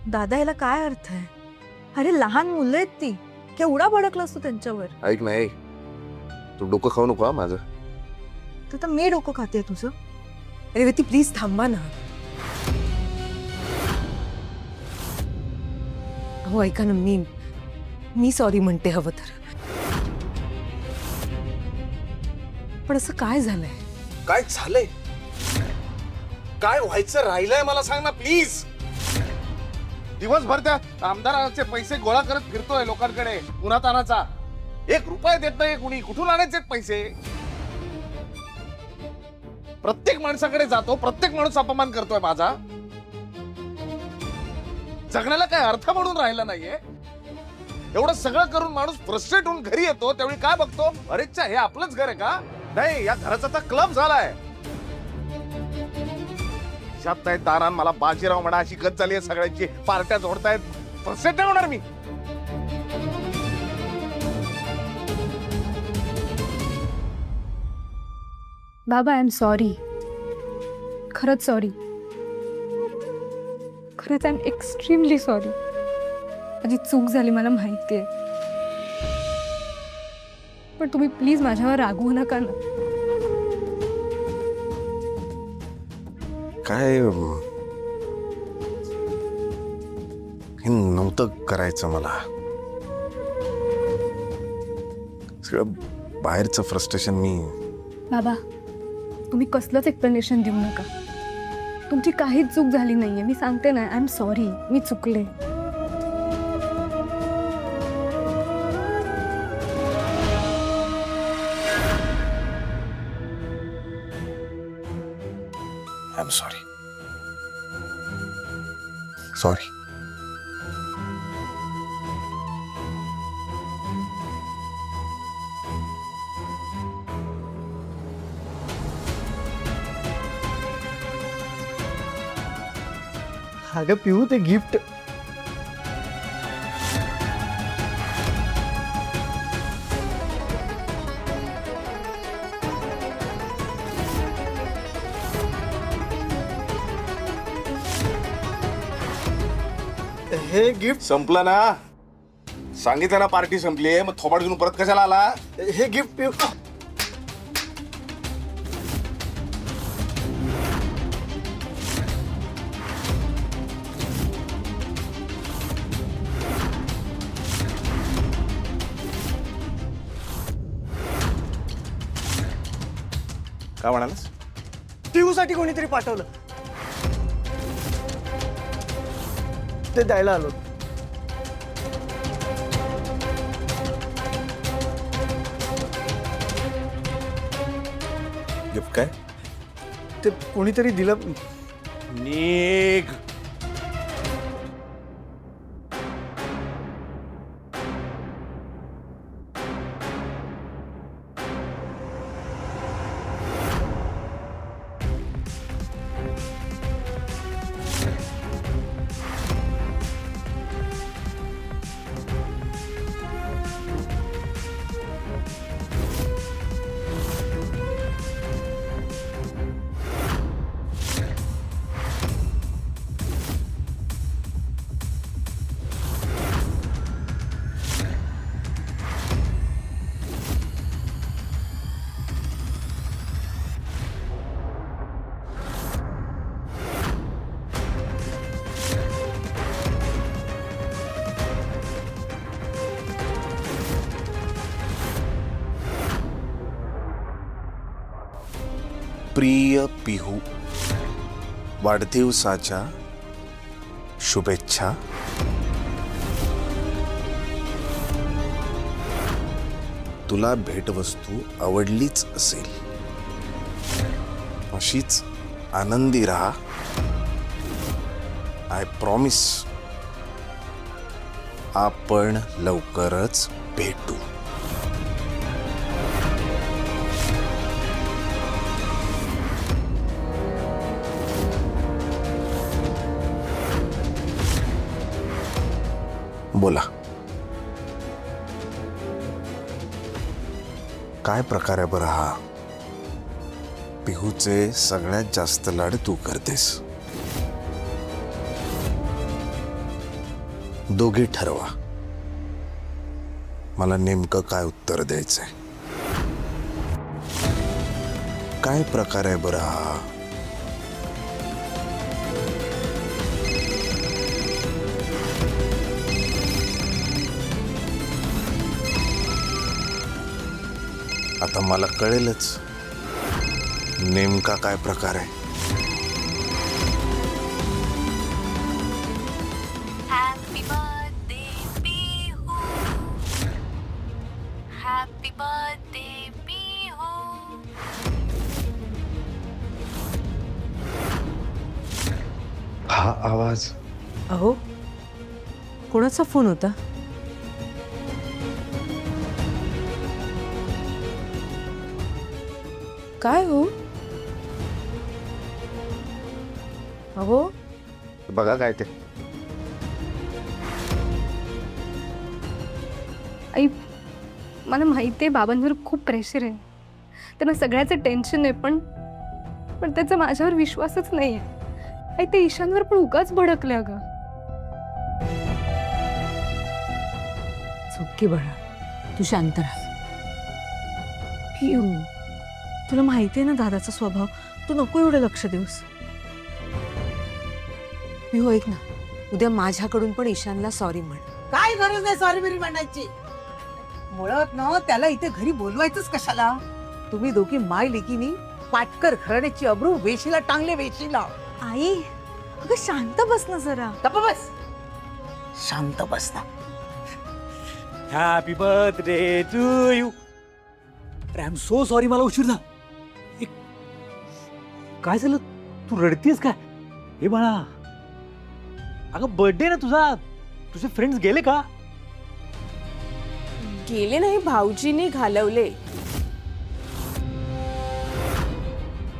दादा याला काय अर्थ आहे? अरे लहान मुलं आहेत ती, केवढा भडकलास तू त्यांच्यावर. ऐक नाही, तू डोकं खाऊ नको हा माझं. तर मी डोकं खाते तुझं. रेवती प्लीज थांबा ना. हो ऐका ना, मी सॉरी म्हणते हवं तर. पण असं काय झालंय? काय झालंय? काय व्हायचं राहिलंय मला सांग ना प्लीज. दिवसभर त्या आमदाराचे पैसे गोळा करत फिरतोय लोकांकडे उन्हातानाचा. 1 रुपया देत नाही कुणी. कुठून आणायचे पैसे? प्रत्येक माणसाकडे जातो, प्रत्येक माणूस अपमान करतोय माझा. जगण्याला काय अर्थ म्हणून राहिला नाहीये. एवढं सगळं करून माणूस फ्रस्ट्रेट होऊन घरी येतो त्यावेळी काय बघतो, अरेच्छा हे आपलंच घर आहे का? नाही, या घराचा तर क्लब झालाय. शात दारान मला बाजीराव म्हणा अशी गत झाली आहे सगळ्यांची. पार्ट्या जोडतायत. फ्रस्ट्रेट नाही होणार मी? बाबा आय एम सॉरी. खरंच सॉरी. खरंच आय एम एक्स्ट्रीमली सॉरी. माझी चूक झाली मला माहिती आहे. पण तुम्ही प्लीज माझ्यावर रागवू नका ना. काय हे नव्हतं करायचं मला. सगळं बाहेरचं फ्रस्ट्रेशन मी. बाबा तुम्ही कसलंच एक्सप्लेनेशन देऊ नका. तुमची काहीच चूक झाली नाहीये. मी सांगते ना आय एम सॉरी. मी चुकले. I am sorry. सॉरी. अगं पिऊ ते गिफ्ट. हे गिफ्ट संपलं ना? सांगितलं ना पार्टी संपली. मग थोबाड घेऊन परत कशाला आला? हे गिफ्ट पिऊ. काय म्हणालास? पिऊसाठी कोणीतरी पाठवलं. ते द्यायला आलो. गिफ्ट काय? ते कोणीतरी दिलं. निघ. प्रिय पिहू, वाढदिवसाच्या शुभेच्छा. तुला भेटवस्तू आवडलीच असेल. अशीच आनंदी राहा. आय प्रॉमिस आपण लवकरच भेटू. बोला, काय प्रकार आहे बरं हा? पिहूचे सगळ्यात जास्त लाड तू करतेस. दोघे ठरवा मला नेमकं काय उत्तर द्यायचंय. काय प्रकार आहे बरं हा? आता मला कळेलच नेमका काय प्रकार आहे. Happy birthday, Pihu. Happy birthday, Pihu. हा आवाज अहो कोणाचा फोन होता? काय हो? अहो बघा काय ते. आई मला माहिती आहे बाबांवर खूप प्रेशर आहे, त्यांना सगळ्याचं टेन्शन आहे, पण त्याचा माझ्यावर विश्वासच नाही आहे. आई ते ईशानवर पण उगाच भडकले अगं. चुकी बाळा, तू शांत राहा. पिऊ, तुला माहिती आहे ना दादाचा स्वभाव, तू नको एवढं लक्ष देऊस. पिहू ऐक ना, उद्या माझ्याकडून पण ईशानला सॉरी म्हण. काय गरज नाही सॉरी बिरी म्हणायची. मुळात ना त्याला इथे घरी बोलवायचंच कशाला. तुम्ही दोघी माय लेकीनी पाटकर घराण्याची अब्रू वेशीला टांगले वेशीला. आई अगं शांत बस ना जरा. गप्प बस, शांत बस ना. Happy birthday to you. I am so sorry, मला उशीर झाला. काय झालं, तू रडतीस काय? हे बाळा, अगं बर्थडे ना तुझा, तुझे फ्रेंड्स गेले का? गेले नाही, भाऊजीने घालवले.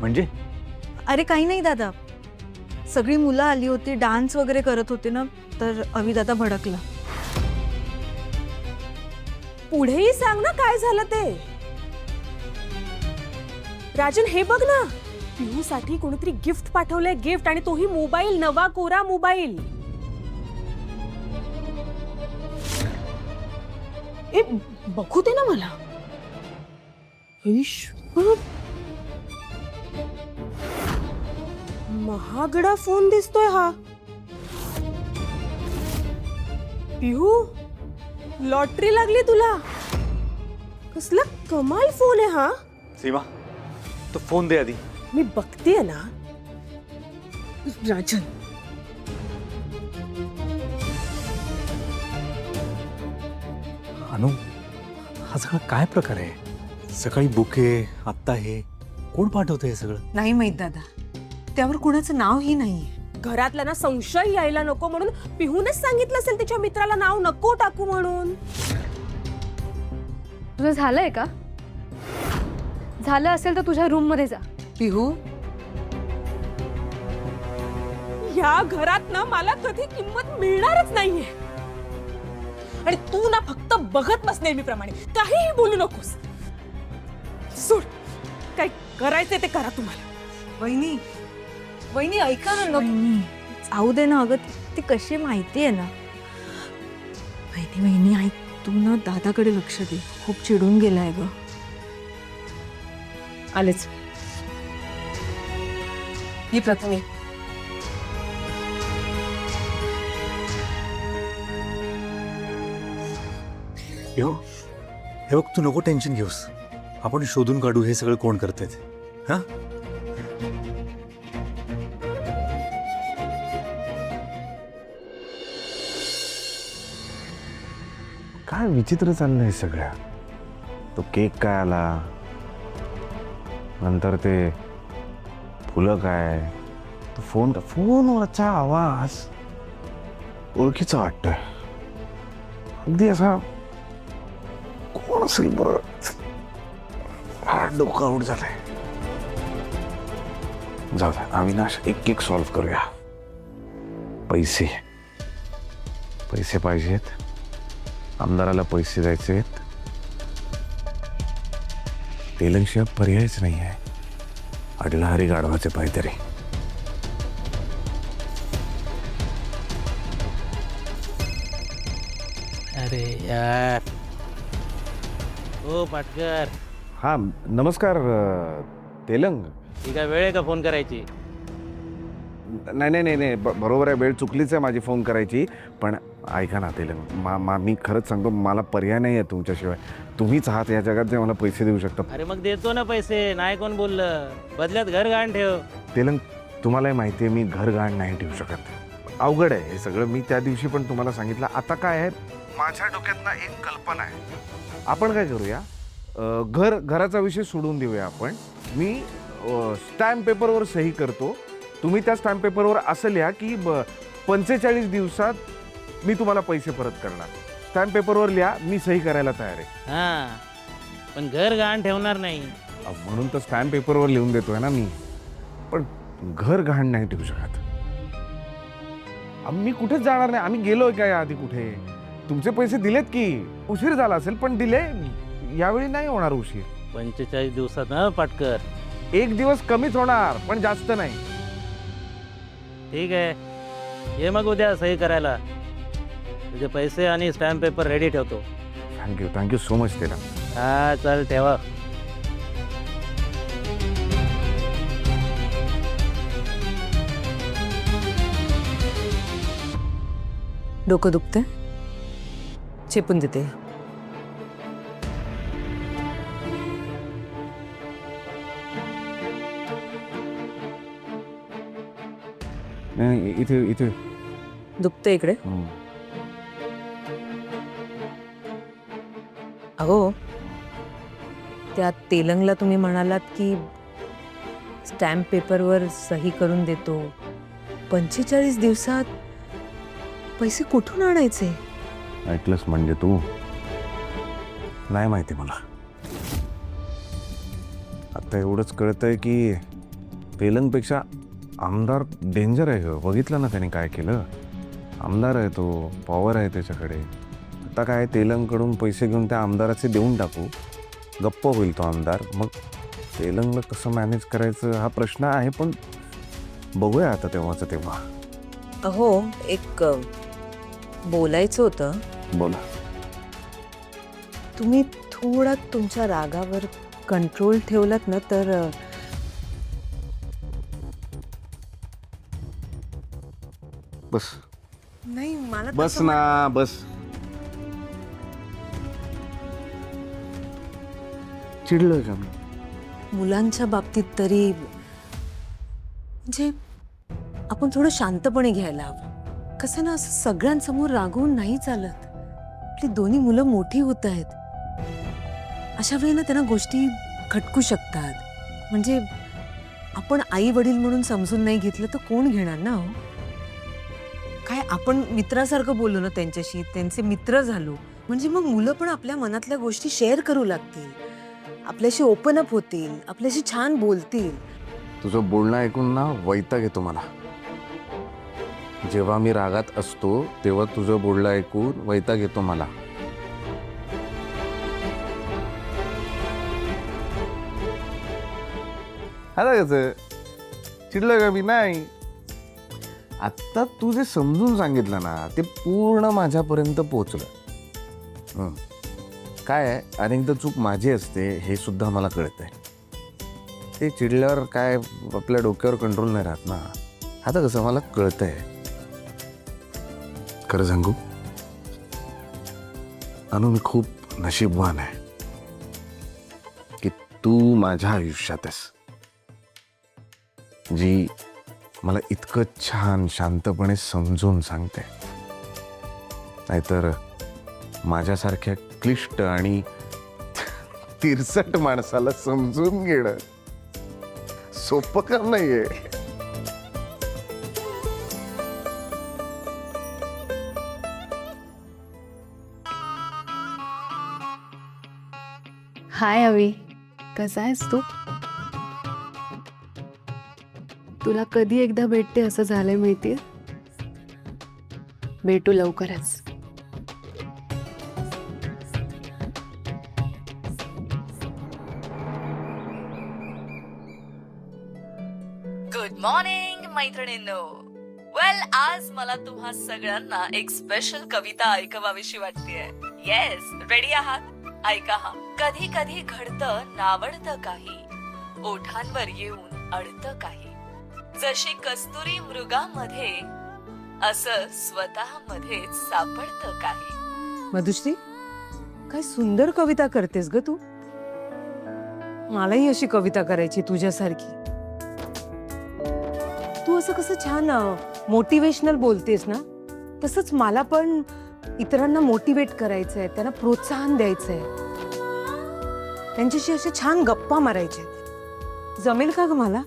म्हणजे अरे काही नाही दादा, सगळी मुलं आली होती, डान्स वगैरे करत होते ना, तर अवी दादा भडकला. पुढेही सांग ना काय झालं ते. राजन हे बघ ना, पिहू साठी कोणीतरी गिफ्ट पाठवलंय, गिफ्ट, आणि तोही मोबाईल, नवा कोरा मोबाईल. ए बघू दे ना मला. महागडा फोन दिसतोय हा. पिहू, लॉटरी लागली तुला. कसला कमाल फोन आहे हा. सीमा, तो फोन दे आधी. मी बघतेय ना. राजन, अनु, हा सगळा काय प्रकार आहे? सकाळी बुके, आत्ता हे कोण पाठवतंय हे सगळं? नाही माहित दादा, त्यावर कुणाचं नावही नाहीये. घरातल्यांना संशय यायला नको म्हणून पिहूनच सांगितलं असेल तिच्या मित्राला नाव नको टाकू म्हणून. तुझं झालंय का? झालं असेल तर तुझ्या रूम मध्ये जा. पिहू, या घरात ना मला कधी किंमत मिळणारच नाहीये. आणि तू ना फक्त बघत बस नेहमीप्रमाणे, काहीही बोलू नकोस. सोड, काय करायचंय ते करा तुम्हाला. वहिनी, वहिनी ऐका ना. वहिनी जाऊ दे ना, अगं ती कशी माहिती आहे ना. वहिनी ऐक, तू ना दादाकडे लक्ष दे, खूप चिडून गेलाय ग. आलेच. ही प्रथमे. यो, हे बघ, तू नको टेन्शन घेऊस. आपण शोधून काढू हे सगळं कोण करतंय ते. हा, काय विचित्र चाललंय सगळ्या. तो केक काय आला, नंतर ते फुलं काय, तो फोनवरचा आवाज ओळखीचा वाटतोय. अगदी असा कोण असेल बरं. डोकं आऊट झालंय. जाऊ द्या, अविनाश, एक सॉल्व्ह करूया. पैसे पाहिजेत, आमदाराला पैसे द्यायचे आहेत. तेलंगशिवाय पर्यायच नाही आहे. अडला हरी गाढवाचे पाय तरी. अरे यार ओ पाटकर, हा नमस्कार तेलंग. ही काय वेळ आहे का फोन करायची? नाही नाही नाही नाही बरोबर आहे, वेळ चुकलीच आहे माझी फोन करायची. पण ऐका ना तेलंग, मी खरंच सांगतो, मला पर्याय नाही आहे तुमच्याशिवाय. तुम्हीच आहात या जगात जे मला पैसे देऊ शकता. अरे मग देतो ना पैसे, नाही कोण बोललं. बदल्यात घर गहाण ठेव. तेलंग, तुम्हालाही माहिती आहे मी घर गहाण नाही ठेवू शकत. अवघड आहे हे सगळं. मी त्या दिवशी पण तुम्हाला सांगितलं. आता काय आहे, माझ्या डोक्यात ना एक कल्पना आहे. आपण काय करूया, घराचा विषय सोडून देऊया आपण. मी स्टॅम्प पेपरवर सही करतो. तुम्ही त्या स्टॅम्प पेपरवर असं लिहा की 45 दिवसात मी तुम्हाला पैसे परत करणार. स्टॅम्प पेपरवर लिहा, मी सही करायला तयार आहे. हा, पण घर गहाण ठेवणार नाही. म्हणून तर स्टॅम्प पेपरवर लिहून देतोय ना मी. पण घर गहाण नाही ठेवू शकत. मी कुठेच जाणार नाही. आम्ही गेलोय काय आधी कुठे? तुमचे पैसे दिलेत की. उशीर झाला असेल पण दिले. यावेळी नाही होणार उशीर. 45 दिवसात ना पाटकर? 1 दिवस कमीच होणार, पण जास्त नाही. ठीक आहे, ये मग उद्या सही करायला. तुझे पैसे आणि स्टॅम्प पेपर रेडी ठेवतो. थँक्यू सो मच तेला. हा चल ठेवा. डोकं दुखतंय, चेपून देते. नाही, इथे दुखतंय इकडे. अहो, त्या तेलंगला तुम्ही म्हणालात की स्टॅम्प पेपरवर सही करून देतो. 45 दिवसात पैसे कुठून आणायचे? ऐकलंस म्हणजे तू? नाही माहिती मला. आता एवढंच कळतंय की तेलंगपेक्षा आमदार डेंजर आहे ग. बघितलं ना त्याने काय केलं. आमदार आहे तो, पॉवर आहे त्याच्याकडे. आता काय, तेलंगकडून पैसे घेऊन त्या आमदाराचे देऊन टाकू, गप्प होईल तो आमदार. मग तेलंगला कसं मॅनेज करायचं हा प्रश्न आहे. पण बघूया आता तेव्हाचं तेव्हा. अहो, एक बोलायचं होतं. बोला. तुम्ही थोडा तुमच्या रागावर कंट्रोल ठेवलात ना तर बस नाही. मला बस ना बस. चिडलोय का मी? मुलांच्या बाबतीत तरी म्हणजे आपण थोडं शांतपणे घ्यायला हवं. कसं ना, असं सगळ्यांसमोर रागवून नाही चालत. आपली दोन्ही मुलं मोठी होत आहेत. अशा वेळी ना त्यांना गोष्टी खटकू शकतात. म्हणजे आपण आई वडील म्हणून समजून नाही घेतलं तर कोण घेणार ना? हो, काय आपण मित्रासारखं बोललो ना त्यांच्याशी, त्यांचे मित्र झालो म्हणजे मग मुलं पण आपल्या मनातल्या गोष्टी शेअर करू लागतील, आपल्याशी ओपन अप होतील, आपल्याशी छान बोलतील. तुझं बोलणं ऐकून ना वैताग येतो मला. जेव्हा मी रागात असतो तेव्हा तुझं बोलणं ऐकून वैताग येतो मला. आता कसं चिडलं का मी? नाही. आत्ता तू जे समजून सांगितलं ना ते पूर्ण माझ्यापर्यंत पोचलं. काय आहे, अनेकदा चूक माझी असते हे सुद्धा मला कळतंय. ते चिडल्यावर काय आपल्या डोक्यावर कंट्रोल नाही राहत ना. आता कसं मला कळतंय. खरं सांगू अनु, मी खूप नशीबवान आहे की तू माझ्या आयुष्यात आहेस, जी मला इतकं छान शांतपणे समजून सांगते. नाहीतर माझ्यासारख्या क्लिष्ट आणि तिरसट माणसाला समजून घेणं सोपं काम नाहीये. हाय अवी, कसा आहेस तू? तुला कधी एकदा भेटते असं झालंय माहितीये. भेटू लवकरच. गुड मॉर्निंग मैत्रिणींनो. वेल आज मला तुम्हा सगळ्यांना एक स्पेशल कविता ऐकवावीशी वाटतेय. येस, रेडी आहात? ऐका हा. कधी कधी घडतं नावडतं काही, ओठांवर येऊन अडतं काही. जशी कस्तुरी मृगामध्ये, असं स्वतःमध्येच सापडतं काही. मधुश्री, काय सुंदर कविता करतेस ग तू. मलाही अशी कविता करायची तुझ्यासारखी. तू असं कसं छान मोटिवेशनल बोलतेस ना, तसंच मला पण इतरांना मोटिवेट करायचंय, त्यांना प्रोत्साहन द्यायचंय, त्यांच्याशी अशा छान गप्पा मारायच्या. जमेल का ग मला?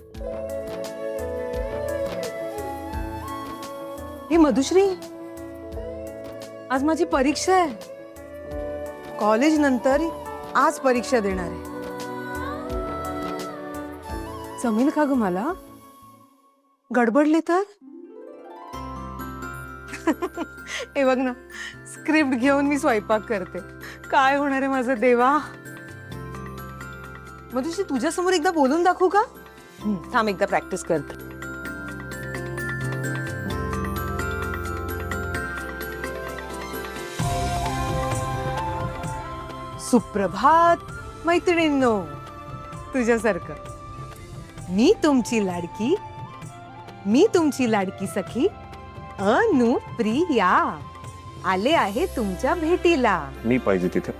हे मधुश्री, आज माझी परीक्षा आहे. कॉलेज नंतर आज परीक्षा देणार आहे. जमेल का ग मला? गडबडले तर? हे बघ ना, स्क्रिप्ट घेऊन मी स्वयंपाक करते. काय होणार आहे माझं देवा. मधुश्री, तुझ्या समोर एकदा बोलून दाखवू का? थांब, एकदा प्रॅक्टिस करते. सुप्रभात मैत्रिणींनो. तुझ्यासारखं मी तुमची लाडकी सखी अनुप्रिया आले आहे तुमच्या भेटीला. मी पाहिजे तिथे.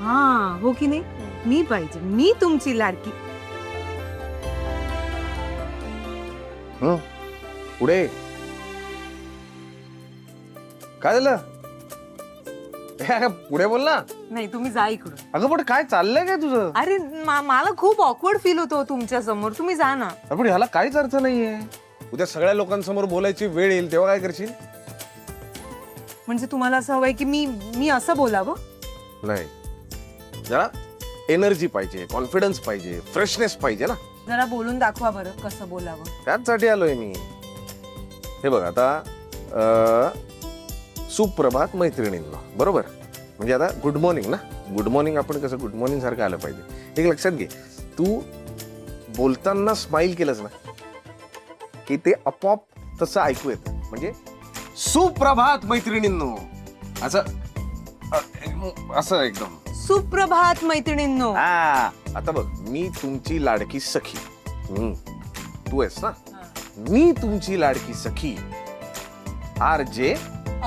हा, हो की नाही? मी पाहिजे. मी तुमची लाडकी. पुढे काय झालं? पुढे बोल ना. नाही, तुम्ही जा इकडून. अगं पण काय चाललंय काय तुझं? अरे मला खूप ऑकवर्ड फील होतो तुमच्या समोर. तुम्ही जा ना. पण ह्याला काहीच अर्थ नाहीये. उद्या सगळ्या लोकांसमोर बोलायची वेळ येईल तेव्हा काय करशील? म्हणजे तुम्हाला असं हवंय की मी असं बोलावं? नाही, जरा एनर्जी पाहिजे, कॉन्फिडन्स पाहिजे, फ्रेशनेस पाहिजे ना. जरा बोलून दाखवा बरं कसं बोलावं. त्याचसाठी आलोय मी. हे बघ आता, सुप्रभात मैत्रिणींनो, बरोबर? म्हणजे आता गुड मॉर्निंग ना. गुड मॉर्निंग आपण कसं गुड मॉर्निंग सारखं आलं पाहिजे. एक लक्षात घे, तू बोलताना स्माइल केलंस ना की ते आपोआप तसं ऐकू येतं. म्हणजे सुप्रभात मैत्रिणींनो, असं असं एकदम. सुप्रभात मैत्रिणींनो. आता बघ, मी तुमची लाडकी सखी. तू आहेस ना. मी तुमची लाडकी सखी RJ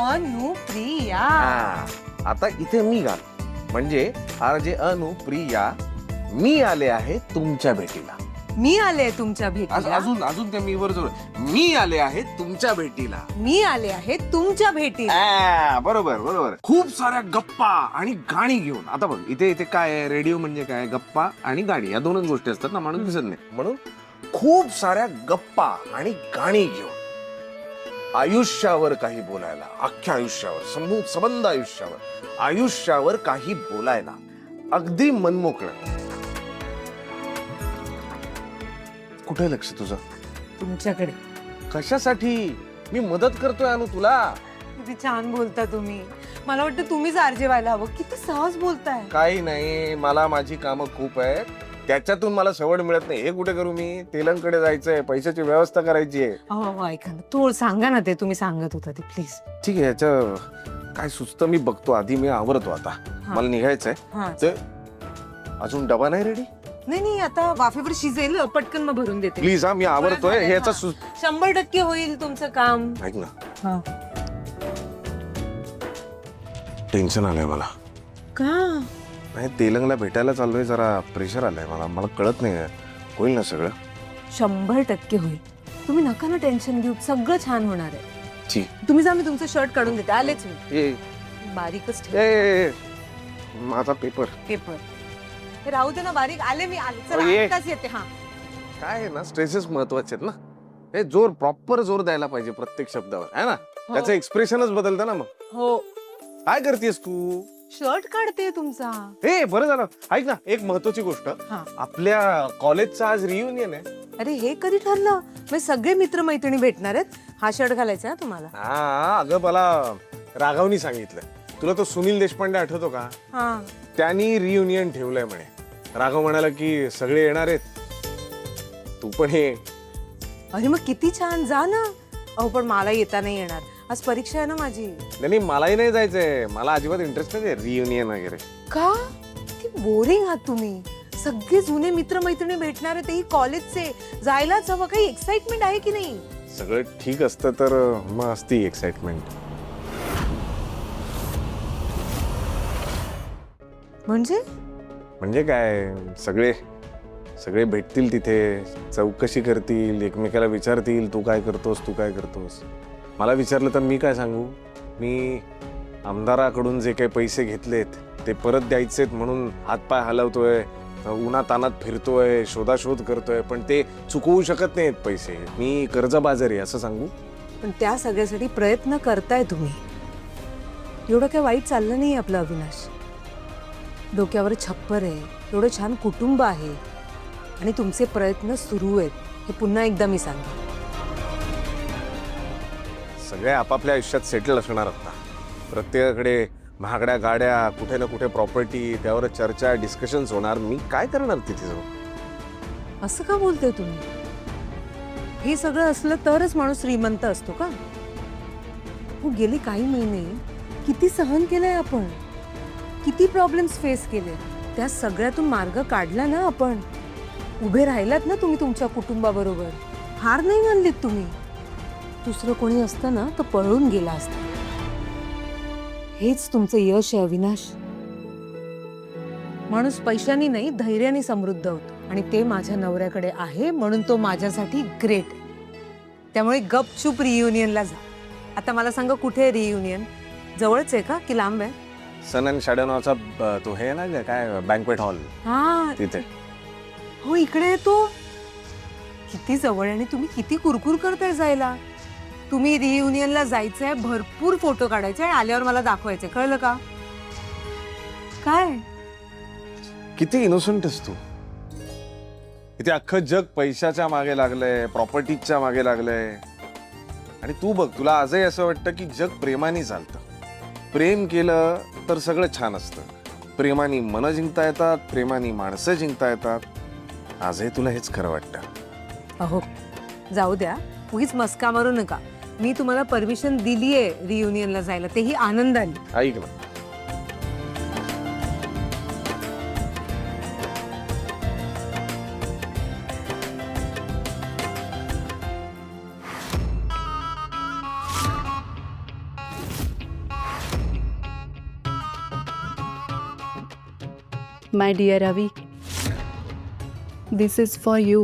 अनुप्रिया. आता इथे मी घाल, म्हणजे RJ अनुप्रिया, मी आले आहे तुमच्या भेटीला. मी आले तुमच्या भेटीला. अजून त्या मी वर जोड. मी आले आहे तुमच्या भेटीला. मी आले आहे तुमच्या भेटीला. बरोबर. खूप साऱ्या गप्पा आणि गाणी घेऊन. आता बघ, इथे काय आहे? रेडिओ म्हणजे काय? गप्पा आणि गाणी, या दोनच गोष्टी असतात ना. म्हणून दिसत नाही. म्हणून खूप साऱ्या गप्पा आणि गाणी घेऊन आयुष्यावर काही बोलायला, अख्ख्या आयुष्यावर, संबंध आयुष्यावर काही बोलायला, अगदी मनमोकळं. कुठे लक्ष तुझं? तुमच्याकडे. कशासाठी? मी मदत करतोय अनु तुला. किती छान बोलता तुम्ही. मला वाटतं तुम्हीच RJ व्हायला हवं. किती सहज बोलताय. काही नाही, मला माझी कामं खूप आहेत, त्याच्यातून मला सवड मिळत नाही. हे कुठे करू मी? तेलंगकडे जायचंय, पैशाची व्यवस्था करायची आहे. हो, ऐका ना, तू सांगा ना, ते तुम्ही सांगत होता ते प्लीज. ठीक आहे, याचं काय सुचतं मी बघतो. आधी मी आवरतो आता. मला निघायचंय. तर अजून डबा नाही रेडी? नाही, आता वाफेवर शिजेल, पटकन मग भरून देते. प्लीज. मी आवरतोय. ह्याचा 100% होईल तुमचं काम. ऐक ना, टेन्शन आलंय मला. का? नाही, तेलंगला भेटायला चाललोय, जरा प्रेशर आलंय मला कळत नाही. होईल ना सगळं? 100% होईल. तुम्ही नका ना टेन्शन घेऊ, सगळं छान होणार आहे. ठीक. तुम्ही जा, मी तुमचं शर्ट काढून देते. आलेच मी. बारीकच ठेव. माझा पेपर हे राहू दे ना, बारीक. आले मी. आताच येते. हा, काय आहे ना, स्ट्रेसेस महत्वाचे आहेत ना. हे प्रॉपर जोर द्यायला पाहिजे प्रत्येक शब्दावर, है ना. त्याचं एक्सप्रेशनच बदलतं ना. मग हो. काय करतेस तू? शर्ट काढते तुमचा. बरं झालं. ऐक ना, एक महत्वाची गोष्ट. आपल्या कॉलेजचं आज रियुनियन आहे. अरे, हे कधी ठरलं? म्हणजे सगळे मित्रमैत्रिणी भेटणार आहेत. हा शर्ट घालायचा तुम्हाला? अगं, मला राघवनी सांगितलं. तुला तो सुनील देशपांडे आठवतो का? त्यांनी रियुनियन ठेवलंय म्हणे. राघव म्हणाला की सगळे येणार आहेत, तू पण ये. अरे मग किती छान. जा ना. अहो पण मला येता नाही येणार, आज परीक्षा आहे ना माझी. नाही मलाही नाही जायचंय, मला अजिबात इंटरेस्ट नाही रियुनियन वगैरे. का? किती बोरिंग आहात तुम्ही. सगळे जुने मित्रमैत्रिणी भेटणार आहे, तेही कॉलेजचे. जायलाच हवं. काही एक्साइटमेंट आहे की नाही? सगळं ठीक असतं तर मग असती एक्साइटमेंट. म्हणजे काय, सगळे सगळे भेटतील तिथे, चौकशी करतील, एकमेकाला विचारतील तू काय करतोस तू काय करतोस. मला विचारलं तर मी काय सांगू. मी आमदाराकडून जे काही पैसे घेतलेत ते परत द्यायचेत म्हणून हातपाय हलवतोय, उन्हातानात फिरतोय, शोधाशोध करतोय, पण ते चुकवू शकत नाहीत पैसे. मी कर्जबाजारी असं सांगू. पण त्या सगळ्यासाठी प्रयत्न करताय तुम्ही. एवढं काय वाईट चाललं नाही आपलं अविनाश. डोक्यावर छप्पर आहे, एवढं छान कुटुंब आहे आणि तुमचे प्रयत्न सुरू आहेत, हे पुन्हा एकदा मी सांगते. सगळे आपापल्या आयुष्यात सेटल असणार आता. प्रत्येकाकडे महागड्या गाड्या, कुठे ना कुठे प्रॉपर्टी, त्यावर चर्चा डिस्कशन्स होणार. मी काय करणार तिथे जाऊन. असं का बोलतोय तुम्ही? हे सगळं असलं तरच माणूस श्रीमंत असतो का? हो, गेली काही महिने किती सहन केलंय आपण, किती प्रॉब्लेम्स फेस केले. त्या सगळ्यातून मार्ग काढला ना आपण. उभे राहिलात ना तुम्ही तुमच्या कुटुंबाबरोबर. हार नाही मानलीत तुम्ही. दुसरं कोणी असतं ना तर पळून गेला असता. हेच तुमचं यश आहे अविनाश. माणूस पैशानी नाही धैर्याने समृद्ध होतो आणि ते माझ्या नवऱ्याकडे आहे म्हणून तो माझ्यासाठी ग्रेट. त्यामुळे गपचूप रियुनियनला जा. आता मला सांगा, कुठे आहे रियुनियन? जवळच आहे का की लांब आहे? सन अँड शॅडो नावाचा तो हे ना काय बँक्वेट हॉल हा तिथे. हो, इकडे आहे तो. किती जवळ आहे आणि तुम्ही किती कुरकुर करताय जायला. तुम्ही रियुनियनला जायचंय, भरपूर फोटो काढायचे आणि आल्यावर मला दाखवायचे, कळलं का? काय किती इनोसंट आहेस तू. इथे अख्खं जग पैशाच्या मागे लागलंय, प्रॉपर्टीच्या मागे लागलंय, आणि तू बघ, तुला आजही असं वाटतं की जग प्रेमाने चालतं. प्रेम केलं तर सगळं छान असतं. प्रेमाने मनं जिंकता येतात, प्रेमाने माणसं जिंकता येतात. आजही तुला हेच खरं वाटतं. अहो, जाऊ द्या, उगीच मस्का मारू नका. मी तुम्हाला परमिशन दिलीये रियुनियनला जायला, तेही आनंदाने. ऐक ना, My dear Ravi, this is for you.